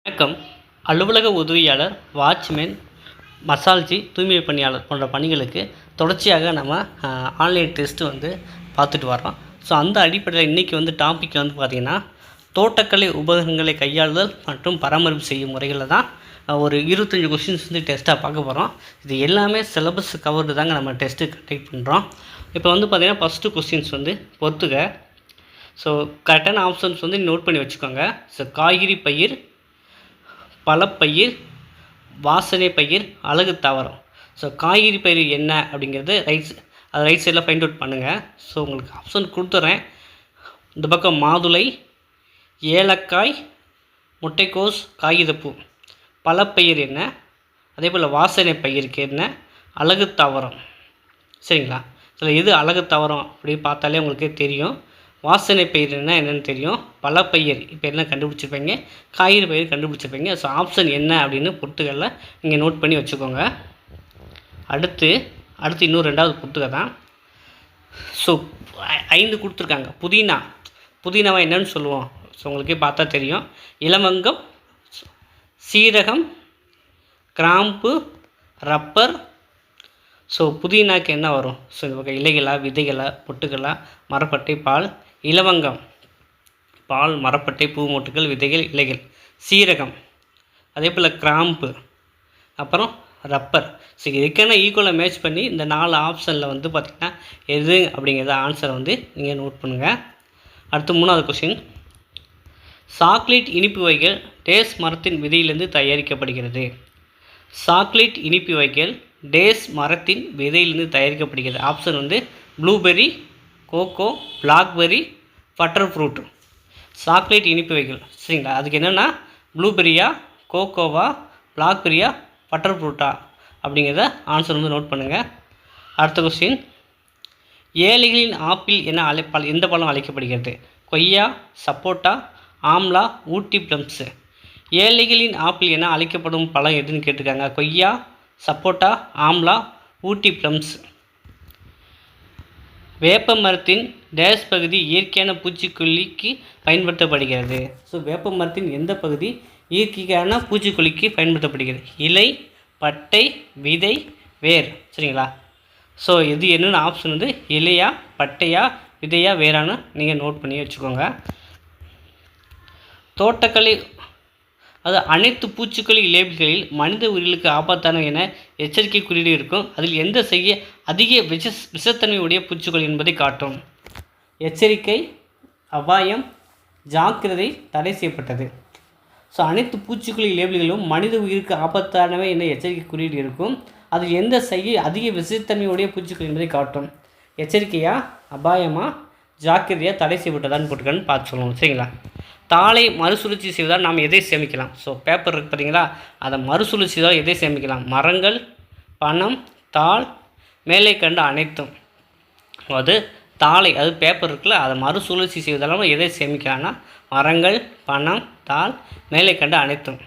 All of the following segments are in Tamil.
வணக்கம். அலுவலக உதவியாளர், வாட்ச்மேன், மசால்ஜி, தூய்மை பணியாளர் போன்ற பணிகளுக்கு தொடர்ச்சியாக நம்ம ஆன்லைன் டெஸ்ட்டு பார்த்துட்டு வரோம். ஸோ அந்த அடிப்படையில் இன்றைக்கி டாபிக் பார்த்திங்கன்னா, தோட்டக்கலை உபகரணங்களை கையாளுதல் மற்றும் பராமரிப்பு செய்யும் முறைகளில் தான் ஒரு 25 கொஸ்டின்ஸ் டெஸ்ட்டாக பார்க்க போகிறோம். இது எல்லாமே சிலபஸ் கவர்டு தாங்க நம்ம டெஸ்ட்டு கண்டக்ட் பண்ணுறோம். இப்போ பார்த்திங்கன்னா ஃபஸ்ட்டு கொஸ்டின்ஸ் பொறுத்துக. ஸோ கரெக்டான ஆப்ஷன்ஸ் நோட் பண்ணி வச்சுக்கோங்க. ஸோ காய்கறி பயிர், பழப்பயிர், வாசனை பயிர், அழகு தாவரம். ஸோ காய்கறி பயிர் என்ன அப்படிங்கிறது ரைட் சைடில் ஃபைண்ட் அவுட் பண்ணுங்கள். ஸோ உங்களுக்கு ஆப்ஷன் கொடுத்துட்றேன். இந்த பக்கம் மாதுளை, ஏலக்காய், முட்டைக்கோஸ், காகிதப்பூ. பழப்பயிர் என்ன, அதே போல் வாசனை பயிருக்கு என்ன, அழகு தாவரம். சரிங்களா? இதில் எது அழகு தாவரம் அப்படின்னு பார்த்தாலே உங்களுக்கே தெரியும். வாசனை பயிர் என்னென்னு தெரியும். பழப்பயிர் இப்போ என்ன கண்டுபிடிச்சிருப்பீங்க, காய்கறி பயிர் கண்டுபிடிச்சிருப்பீங்க. ஸோ ஆப்ஷன் என்ன அப்படின்னு பொறுத்துகளில் நீங்கள் நோட் பண்ணி வச்சுக்கோங்க. அடுத்து இன்னும் 2வது பொறுத்துக்க தான். ஸோ 5 கொடுத்துருக்காங்க. புதினாவை என்னன்னு சொல்லுவோம்? ஸோ உங்களுக்கே பார்த்தா தெரியும். இலவங்கம், சீரகம், கிராம்பு, ரப்பர். ஸோ புதினாக்கு என்ன வரும்? ஸோ இந்த பக்கம் இலைகளா, விதைகளா, பொட்டுகளா, மரப்பட்டை, பால். இலவங்கம் பால், மரப்பட்டை, பூ மொட்டுகள், விதைகள், இலைகள். சீரகம், அதே போல் கிராம்பு, அப்புறம் ரப்பர். ஸோ இதுக்கான ஈக்குவலாக மேட்ச் பண்ணி இந்த 4 ஆப்ஷனில் பார்த்திங்கன்னா எது அப்படிங்கிறத ஆன்சரை நீங்கள் நோட் பண்ணுங்கள். அடுத்து 3வது கொஸ்டின். சாக்லேட் இனிப்பு வகைகள் டேஸ் மரத்தின் விதையிலிருந்து தயாரிக்கப்படுகிறது. சாக்லேட் இனிப்பு வகைகள் டேஸ் மரத்தின் விதையிலிருந்து தயாரிக்கப்படுகிறது. Option blueberry, cocoa, blackberry, butter fruit. Chocolate இனிப்பு வகைகள். சரிங்களா? அதுக்கு என்னென்னா ப்ளூபெர்ரியா, கோகோவா, பிளாக்பெர்ரியா, பட்டர் ஃப்ரூட்டா அப்படிங்கிறத ஆன்சர் நோட் பண்ணுங்கள். அடுத்த கொஸ்டின். ஏழைகளின் ஆப்பிள் என எந்த பழம் அழைக்கப்படுகிறது? கொய்யா, சப்போட்டா, ஆம்லா, ஊட்டி ப்ளம்ஸு. ஏழைகளின் ஆப்பிள் என அழைக்கப்படும் பழம் எதுன்னு கேட்டிருக்காங்க. கொய்யா, சப்போட்டா, ஆம்லா, ஊட்டி ப்ளம்ஸ். வேப்ப மரத்தின் டேஸ் பகுதி இயற்கையான பூச்சிக்கொல்லிக்கு பயன்படுத்தப்படுகிறது. ஸோ வேப்ப மரத்தின் எந்த பகுதி இயற்கையான பூச்சிக்கொல்லிக்கு பயன்படுத்தப்படுகிறது? இலை, பட்டை, விதை, வேர். சரிங்களா? ஸோ இது என்னென்ன ஆப்ஷன் இலையா, பட்டையா, விதையா, வேறான்னு நீங்கள் நோட் பண்ணி வச்சுக்கோங்க. தோட்டக்கலை அனைத்து பூச்சிக்கொல்லி லேபிள்களில் மனித உயிர்களுக்கு ஆபத்தான என எச்சரிக்கை குறியீடு இருக்கும். அதில் எந்த செய்ய அதிக விஷத்தன்மையுடைய பூச்சிக்கொல்லி என்பதை காட்டும். எச்சரிக்கை, அபாயம், ஜாக்கிரதை, தடை செய்யப்பட்டது. ஸோ அனைத்து பூச்சிக்கொல்லி லேபிள்களும் மனித உயிருக்கு ஆபத்தானவை என எச்சரிக்கை குறியீடு இருக்கும். அதில் எந்த செய்ய அதிக விஷத்தன்மையுடைய பூச்சிக்கொல்லி என்பதை காட்டும். எச்சரிக்கையா, அபாயமா, ஜாக்கிரதையாக, தடை செய்யப்பட்டதான்னு போட்டுக்கன்னு பார்த்து சொல்லணும். சரிங்களா? தாளை மறுசுழற்சி செய்வதால் நாம் எதை சேமிக்கலாம்? ஸோ பேப்பர் இருக்குது பார்த்தீங்களா, அதை மறுசுழற்சி செய்வதால் எதை சேமிக்கலாம்? மரங்கள், பணம், தாள், மேலே கண்ட அனைத்தும். தாளை பேப்பர் இருக்குல்ல, அதை மறுசுழற்சி செய்வதால் எதை சேமிக்கலாம்னா மரங்கள், பணம், தாள், மேலே கண்ட அனைத்தும்.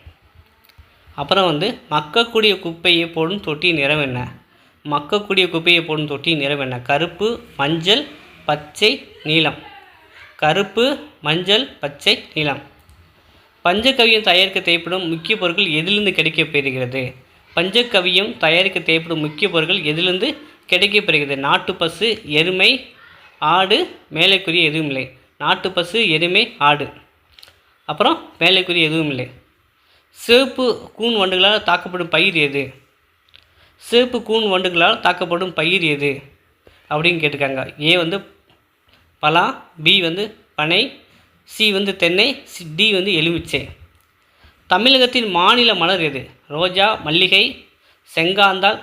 அப்புறம் மக்கக்கூடிய குப்பையை போடும் தொட்டியின் நிறம் என்ன? மக்கக்கூடிய குப்பையை போடும் தொட்டியின் நிறம் என்ன? கருப்பு, மஞ்சள், பச்சை, நீலம். கருப்பு, மஞ்சள், பச்சை, நீலம். பஞ்சகவியம் தயாரிக்க தேவைப்படும் முக்கிய பொருட்கள் எதிலிருந்து கிடைக்கப்பெறுகிறது? பஞ்சகவியம் தயாரிக்க தேவைப்படும் முக்கிய பொருட்கள் எதிலிருந்து கிடைக்கப்பெறுகிறது? நாட்டு பசு, எருமை, ஆடு. மேலேக்குரிய எதுவும் இல்லை. நாட்டு பசு, எருமை, ஆடு. அப்புறம் மேலேக்குரிய எதுவும் இல்லை. சிவப்பு கூன் வண்டுகளால் தாக்கப்படும் பயிர் எது? சிவப்பு கூன் வண்டுகளால் தாக்கப்படும் பயிர் எது அப்படின்னு கேட்டிருக்காங்க. ஏ பலா, பி பனை, சி தென்னை, டி எலுமிச்சை. தமிழகத்தின் மாநில மலர் எது? ரோஜா, மல்லிகை, செங்காந்தாள்,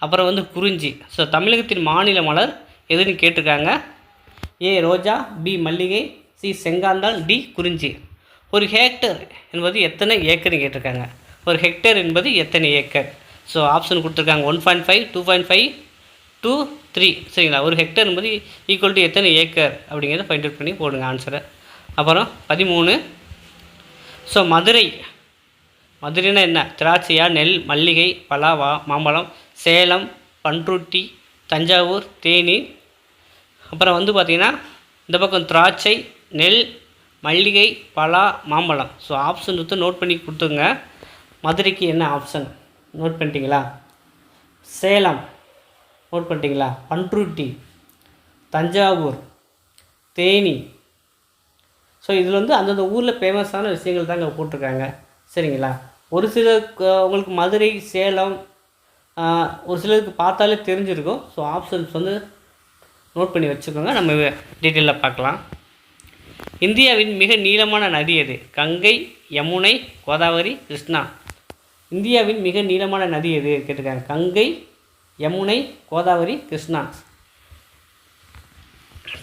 அப்புறம் குறிஞ்சி. ஸோ தமிழகத்தின் மாநில மலர் எதுன்னு கேட்டிருக்காங்க. ஏ ரோஜா, பி மல்லிகை, சி செங்காந்தாள், டி குறிஞ்சி. ஒரு ஹெக்டர் என்பது எத்தனை ஏக்கர்னு கேட்டிருக்காங்க. ஒரு ஹெக்டர் என்பது எத்தனை ஏக்கர்? ஸோ ஆப்ஷன் கொடுத்துருக்காங்க 1.5, 2.5, 2, 3. சரிங்களா? ஒரு ஹெக்டர் என்பது ஈக்குவல் டு எத்தனை ஏக்கர் அப்படிங்கிறத ஃபைண்ட் அவுட் பண்ணி போடுங்க ஆன்சரை. அப்புறம் 13. ஸோ மதுரைனா என்ன? திராட்சையா, நெல், மல்லிகை, பலா, மாம்பழம். சேலம், பண்ருட்டி, தஞ்சாவூர், தேனி. அப்புறம் பார்த்திங்கன்னா இந்த பக்கம் திராட்சை, நெல், மல்லிகை, பலா, மாம்பழம். ஸோ ஆப்ஷன் வந்து நோட் பண்ணி கொடுத்துங்க. மதுரைக்கு என்ன ஆப்ஷன் நோட் பண்ணிட்டீங்களா? சேலம் நோட் பண்ணிட்டீங்களா? பண்ருட்டி, தஞ்சாவூர், தேனி. ஸோ இதில் வந்து அந்தந்த ஊரில் ஃபேமஸான விஷயங்கள் தாங்க போட்டிருக்காங்க. சரிங்களா? ஒரு சில உங்களுக்கு மதுரை, சேலம் ஒரு சிலருக்கு பார்த்தாலே தெரிஞ்சிருக்கும். ஸோ ஆப்ஷன்ஸ் வந்து நோட் பண்ணி வச்சுக்கோங்க. நம்ம டீட்டெயிலாக பார்க்கலாம். இந்தியாவின் மிக நீளமான நதி எது? கங்கை, யமுனை, கோதாவரி, கிருஷ்ணா. இந்தியாவின் மிக நீளமான நதி எது கேட்டிருக்காங்க. கங்கை, யமுனை, கோதாவரி, கிருஷ்ணா.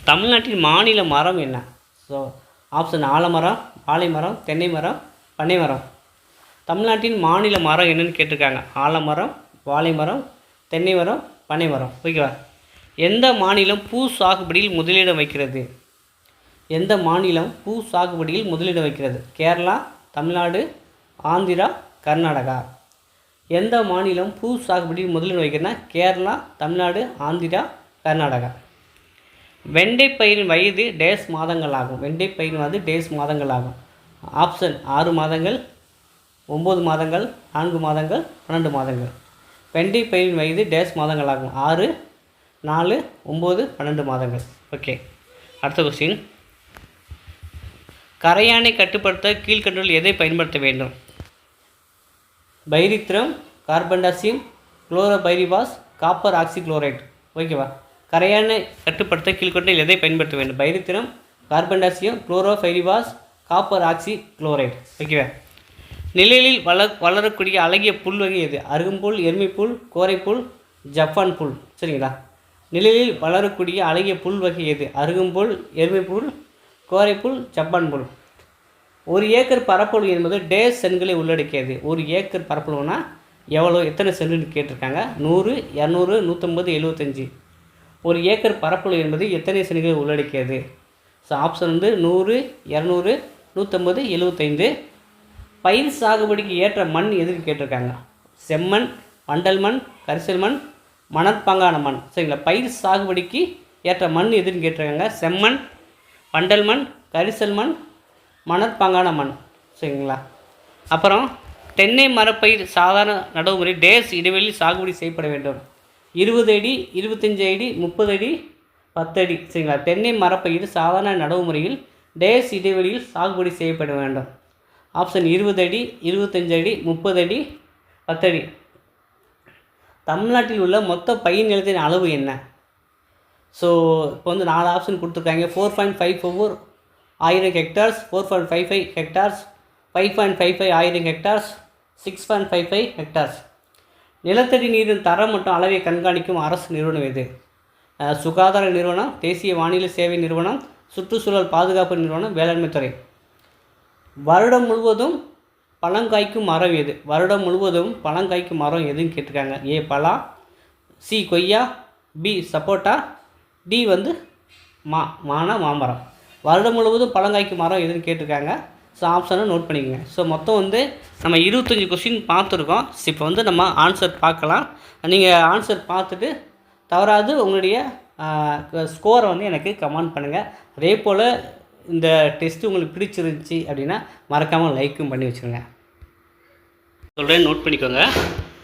தமிழ்நாட்டின் மாநில மரம் என்ன? ஸோ ஆப்ஷன் ஆலமரம், வாழை மரம், தென்னை மரம், பனை மரம். தமிழ்நாட்டின் மாநில மரம் என்னன்னு கேட்டிருக்காங்க. ஆலமரம், வாழை மரம், தென்னை மரம், பனை மரம். ஓகேவா? எந்த மாநிலம் பூ சாகுபடியில் முதலிடம் வைக்கிறது? எந்த மாநிலம் பூ சாகுபடியில் முதலிடம் வைக்கிறது? கேரளா, தமிழ்நாடு, ஆந்திரா, கர்நாடகா. எந்த மாநிலம் பூ சாகுபடியில் முதலிடம் வைக்கிறதுனா கேரளா, தமிழ்நாடு, ஆந்திரா, கர்நாடகா. வெண்டை பயிரின் வயது டேஸ் மாதங்கள் ஆகும்? வெண்டை பயிரின் வயது டேஸ் மாதங்கள் ஆகும்? ஆப்ஷன் 6 மாதங்கள், 9 மாதங்கள், 4 மாதங்கள், 12 மாதங்கள். வெண்டை பயிரின் வயது டேஸ் மாதங்கள் ஆகும்? 6, 4, 9, 12 மாதங்கள். ஓகே, அடுத்த கொஸ்டின். கரையானை கட்டுப்படுத்த கீழ்கண்டதில் எதை பயன்படுத்த வேண்டும்? பைரித்ரம், கார்பன்டாசியம், குளோரோபைரிபாஸ், காப்பர் ஆக்சிக்ளோரைடு. ஓகேவா? கரையானை கட்டுப்படுத்த கீழ்கண்டதில் எதை பயன்படுத்த வேண்டும்? பைரித்ரம், கார்பன்டாசியம், குளோரோபைரிபாஸ், காப்பர் ஆக்சிக்ளோரைடு. ஓகேவா? நிழலில் வளரக்கூடிய அழகிய புல் வகை எது? அருகம்புல், எருமைப்புல், கோரைப்புல், ஜப்பான் புல். சரிங்களா? நிழலில் வளரக்கூடிய அழகிய புல் வகை எது? அருகம்புல், எருமைப்புல், கோரைப்புல், ஜப்பான் புல். 1 ஏக்கர் பரப்பளவு என்பது டேஸ் சென்களை உள்ளடக்கியது. 1 ஏக்கர் பரப்பளவுனா எவ்வளோ, எத்தனை சென்றுன்னு கேட்டிருக்காங்க. 100, 200, 150, 75. 1 ஏக்கர் பரப்பளவு என்பது எத்தனை சென்களை உள்ளடக்கியது? ஸோ ஆப்ஷன் வந்து 100, 200, 150, 75. பயிர் சாகுபடிக்கு ஏற்ற மண் எதுன்னு கேட்டிருக்காங்க. செம்மண், வண்டல் மண், கரிசல் மண், மணற்பாங்கான மண். சரிங்களா? பயிர் சாகுபடிக்கு ஏற்ற மண் எதுன்னு கேட்டிருக்காங்க. செம்மண், வண்டல் மண், கரிசல் மண், மணற்பாங்கான மண். சரிங்களா? அப்புறம் தென்னை மரப்பயிர் சாதாரண நடவுமுறை டேஸ் இடைவெளியில் சாகுபடி செய்யப்பட வேண்டும்? 20 அடி, 25 அடி, 30 அடி, 10 அடி. சரிங்களா? தென்னை மரப்பயிர் சாதாரண நடவுமுறையில் டேஸ் இடைவெளியில் சாகுபடி செய்யப்பட வேண்டும்? ஆப்ஷன் 20 அடி, 25 அடி, 30 அடி, 10 அடி. தமிழ்நாட்டில் உள்ள மொத்த பயிர் நிலத்தின் அளவு என்ன? ஸோ இப்போ வந்து 4 ஆப்ஷன் கொடுத்துருக்காங்க. 4.54 ஆயிரம் ஹெக்டார்ஸ், 4.55 ஹெக்டார்ஸ், 5.55 ஆயிரம் ஹெக்டார்ஸ், 6.55 ஹெக்டார்ஸ். நிலத்தடி நீரின் தரம் மற்றும் அளவை கண்காணிக்கும் அரசு நிறுவனம் எது? சுகாதார நிறுவனம், தேசிய வானிலை சேவை நிறுவனம், சுற்றுச்சூழல் பாதுகாப்பு நிறுவனம், வேளாண்மை துறை. வருடம் முழுவதும் பழங்காய்க்கும் மரம் எது? வருடம் முழுவதும் பழங்காய்க்கும் மரம் எதுன்னு கேட்டிருக்காங்க. ஏ பலா, சி கொய்யா, பி சப்போட்டா, டி வந்து மாமரம். வருடம் முழுவதும் பழங்காய்க்கும் மரம் எதுன்னு கேட்டிருக்காங்க. ஸோ ஆப்ஷனை நோட் பண்ணிக்கோங்க. ஸோ மொத்தம் வந்து நம்ம 25 கொஸ்டின் பார்த்துருக்கோம். இப்போ வந்து நம்ம ஆன்சர் பார்க்கலாம். நீங்கள் ஆன்சர் பார்த்துட்டு தவறாது உங்களுடைய ஸ்கோரை வந்து எனக்கு கமெண்ட் பண்ணுங்கள். அதே போல் இந்த டெஸ்ட்டு உங்களுக்கு பிடிச்சிருந்துச்சி அப்படின்னா மறக்காமல் லைக்கும் பண்ணி வச்சுருங்க. சொல்கிறேன், நோட் பண்ணிக்கோங்க.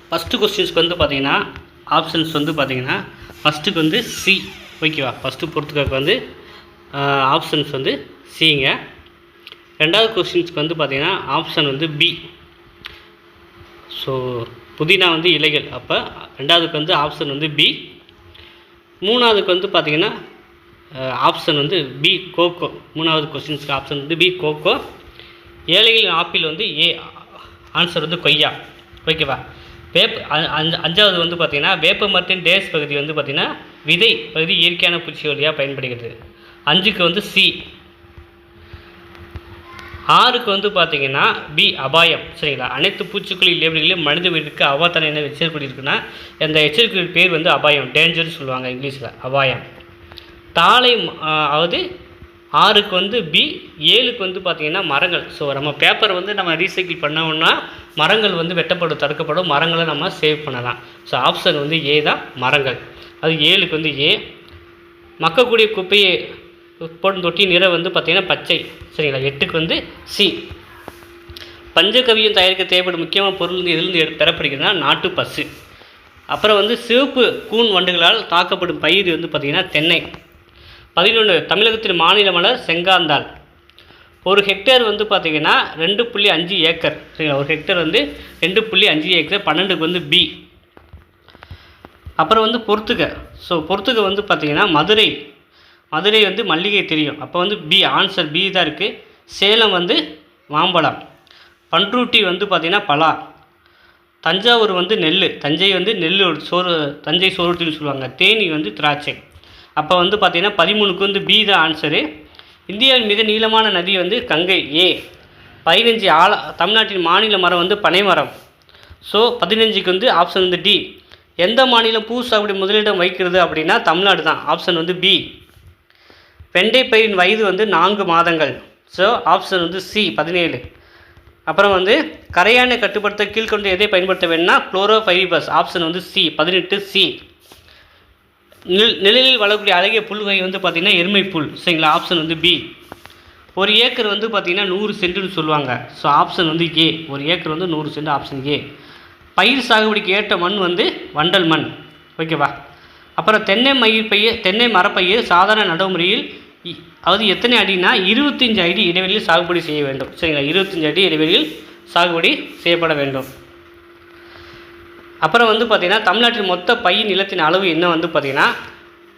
ஃபஸ்ட்டு கொஸ்டின்ஸ்க்கு வந்து பார்த்தீங்கன்னா ஆப்ஷன்ஸ் வந்து பார்த்தீங்கன்னா ஃபஸ்ட்டுக்கு வந்து சி. ஓகேவா? ஃபஸ்ட்டு பொறுத்துக்காக்கு வந்து ஆப்ஷன்ஸ் வந்து சிங்க. ரெண்டாவது கொஸ்டின்ஸ்க்கு வந்து பார்த்தீங்கன்னா ஆப்ஷன் வந்து பி. ஸோ புதினா வந்து இலைகள், அப்போ ரெண்டாவதுக்கு வந்து ஆப்ஷன் வந்து பி. மூணாவதுக்கு வந்து பார்த்தீங்கன்னா ஆப்ஷன் வந்து பி கோகோ. மூணாவது கொஸ்டின்ஸ்க்கு ஆப்ஷன் வந்து பி கோகோ. ஏழைகளின் ஆப்பிள் வந்து ஏ. ஆன்சர் வந்து கொய்யா. ஓகேவா? அஞ்சாவது வந்து பார்த்திங்கன்னா வேப்ப மரத்தின் டேஸ் பகுதி வந்து பார்த்திங்கன்னா விதை பகுதி இயற்கையான பூச்சிக்கொல்லியாக பயன்படுகிறது. 5க்கு வந்து சி. 6க்கு வந்து பார்த்திங்கன்னா பி அபாயம். சரிங்களா? அனைத்து பூச்சிக்கொல்லி லேபிள்களையும் மனித வீட்டுக்கு அவாத்தான என்ன எச்சரிக்கை இருக்குன்னா அந்த எச்சரிக்கை பேர் வந்து அபாயம், டேஞ்சர்னு சொல்லுவாங்க இங்கிலீஷில், அபாயம். தாளை அதாவது 6க்கு வந்து பி. 7க்கு வந்து பார்த்திங்கன்னா மரங்கள். ஸோ நம்ம பேப்பரை வந்து நம்ம ரீசைக்கிள் பண்ணோம்னா மரங்கள் வந்து தடுக்கப்படும், மரங்களை நம்ம சேவ் பண்ணலாம். ஸோ ஆப்ஷன் வந்து ஏ தான் மரங்கள். அது 7க்கு வந்து ஏ. மக்கக்கூடிய குப்பையை போடும் தொட்டி நிறம் வந்து பார்த்திங்கன்னா பச்சை. சரிங்களா. 8க்கு வந்து சி. பஞ்சகவியம் தயாரிக்க தேவைப்படும் முக்கியமான பொருள் வந்து எதிலிருந்து பெறப்படுகிறதுனா நாட்டு பசு. அப்புறம் வந்து சிவப்பு கூன் வண்டுகளால் தாக்கப்படும் பயிர் வந்து பார்த்திங்கன்னா தென்னை. 11 தமிழகத்தின் மாநில மலர் செங்காந்தாள். ஒரு ஹெக்டேர் வந்து பார்த்திங்கன்னா 2.5 ஏக்கர். சரிங்களா. ஒரு ஹெக்டேர் வந்து 2.5 ஏக்கர். 12க்கு வந்து பி. அப்புறம் வந்து பொறுத்துக்க. ஸோ பொறுத்துக்க வந்து பார்த்திங்கன்னா மதுரை வந்து மல்லிகை தெரியும். அப்போ வந்து பி. ஆன்சர் பி தான் இருக்குது. சேலம் வந்து மாம்பழம். பண்ருட்டி வந்து பார்த்திங்கன்னா பலா. தஞ்சாவூர் வந்து நெல். தஞ்சை வந்து நெல் சோறு, தஞ்சை சோறுன்னு சொல்லுவாங்க. தேனி வந்து திராட்சை. அப்போ வந்து பார்த்திங்கன்னா 13க்கு வந்து பி தான் ஆன்சரு. இந்தியாவின் மிக நீளமான நதி வந்து கங்கை ஏ. 15 தமிழ்நாட்டின் மாநில மரம் வந்து பனைமரம். ஸோ 15க்கு வந்து ஆப்ஷன் வந்து டி. எந்த மாநிலம் பூ சாகுபடி முதலிடம் வைக்கிறது அப்படின்னா தமிழ்நாடு தான். ஆப்ஷன் வந்து பி. வெண்டை பயிரின் வயது வந்து 4 மாதங்கள். ஸோ ஆப்ஷன் வந்து சி 17. அப்புறம் வந்து கரையானை கட்டுப்படுத்த கீழ்கொண்டு எதை பயன்படுத்த வேணும்னா குளோரோஃபைரிபஸ். ஆப்ஷன் வந்து சி 18 சி. நிழலில் வளரக்கூடிய அழகிய புல்வகை வந்து பார்த்திங்கன்னா எருமை புல். சரிங்களா. ஆப்ஷன் வந்து பி. ஒரு ஏக்கர் வந்து பார்த்திங்கன்னா 100 சென்ட்டுன்னு சொல்லுவாங்க. ஸோ ஆப்ஷன் வந்து ஏ. ஒரு ஏக்கர் வந்து 100 சென்ட். Option A. பயிர் சாகுபடிக்கு ஏற்ற மண் வந்து வண்டல் மண். ஓகேவா. அப்புறம் தென்னை மரப்பயிர் சாதாரண நடைமுறையில் அதாவது எத்தனை அடினா 25 அடி இடைவெளியில் சாகுபடி செய்ய வேண்டும். சரிங்களா. 25 அடி இடைவெளியில் சாகுபடி செய்யப்பட வேண்டும். அப்புறம் வந்து பார்த்திங்கன்னா தமிழ்நாட்டின் மொத்த பயிர் நிலத்தின் அளவு என்ன வந்து பார்த்திங்கன்னா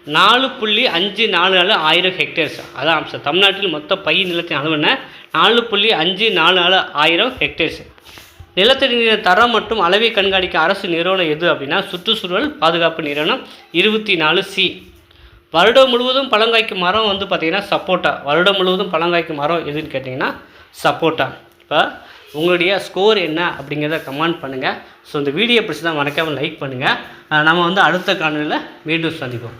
4.544 1000 ஹெக்டேர்ஸ். அதான் ஆப்ஷன். தமிழ்நாட்டில் மொத்த பயிர் நிலத்தின் அளவு என்ன 4.544 1000 ஹெக்டேர்ஸ். நிலத்தடிநீரின் தரம் மற்றும் அளவை கண்காணிக்க அரசு நிறுவனம் எது அப்படின்னா சுற்றுச்சூழல் பாதுகாப்பு நிறுவனம் 24 சி. வருடம் முழுவதும் பழங்காய்க்கும் மரம் வந்து பார்த்திங்கன்னா சப்போட்டா. வருடம் முழுவதும் பழங்காய்க்கும் மரம் எதுன்னு கேட்டிங்கன்னா சப்போட்டா. இப்போ உங்களுடைய ஸ்கோர் என்ன அப்படிங்கிறத கமெண்ட் பண்ணுங்கள். ஸோ இந்த வீடியோ பிடிச்சி தான் மறக்காமல் லைக் பண்ணுங்கள். நம்ம வந்து அடுத்த காணொலியில் மீண்டும் சந்திப்போம்.